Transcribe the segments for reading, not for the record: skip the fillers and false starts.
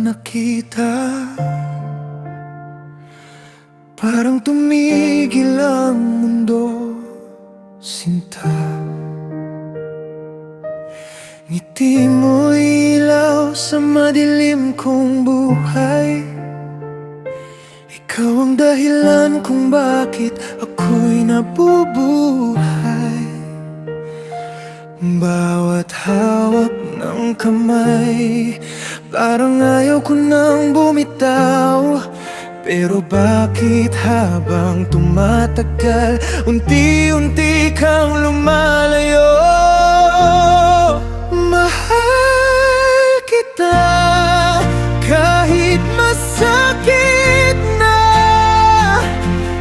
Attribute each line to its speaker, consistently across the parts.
Speaker 1: nakita, parang tumigil ang mundo, sinta. Ngiti mo'y ilaw sa madilim kong buhay. Ikaw ang dahilan kung bakit ako'y nabubuhay. Bawat hawak ng kamay, parang ayaw ko nang bumitaw. Pero bakit habang tumatagal, unti-unti kang lumalayo? Mahal kita kahit masakit na.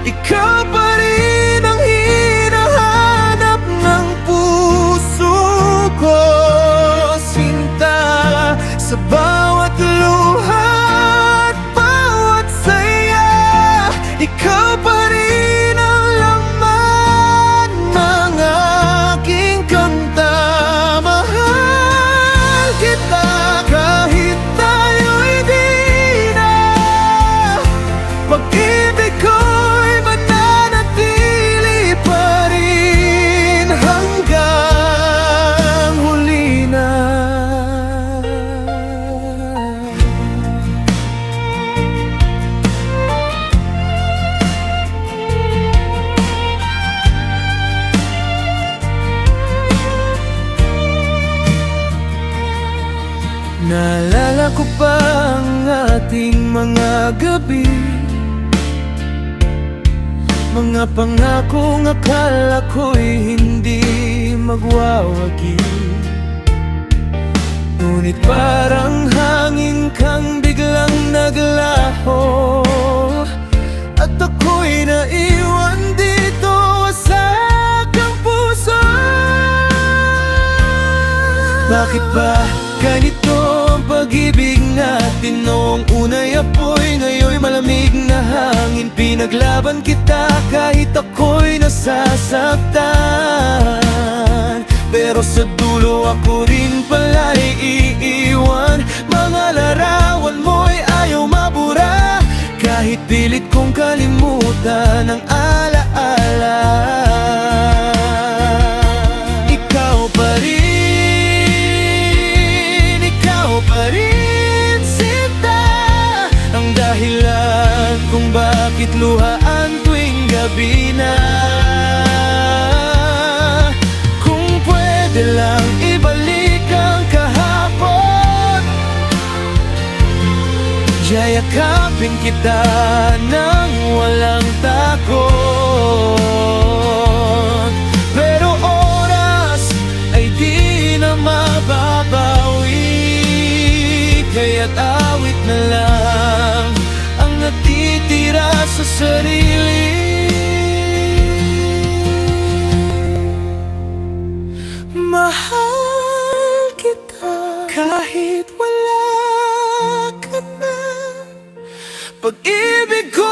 Speaker 1: Ikaw pa rin ang hinahanap ng puso ko, sinta. Sa bawat luha at bawat saya, ikaw pa rin ang laman ng aking kanta. Mahal kita kahit tayo'y di na. Pag-ibig ko'y mananatili pa rin hanggang huli na. Naalala ko pa ang ating mga gabi, mga pangakong akala ko'y hindi magwawagi. Ngunit parang hangin kang biglang naglaho, at ako'y naiwan dito sa kang puso. Bakit ba ganito ang pag-ibig natin? Noong una'y apoy, ngayon'y malamig na hangin. Pinaglaban kita kahit ako'y nasasaktan, pero sa dulo ako rin pala'y iiwan. Mga larawan mo'y ayaw mabura, kahit pilit kong kalimutan ang alaala. Ikaw pa rin, ikaw pa rin, sinta, ang dahilan kung bakit luhaan tuwing gabi na. Kung pwede lang ibalik ang kahapon, yayakapin kita nang walang takot. Pero oras ay di na mababawi, kaya't awit na lang ang natitira sa sarili. Mahal kita kahit wala ka na. Pag-ibig ko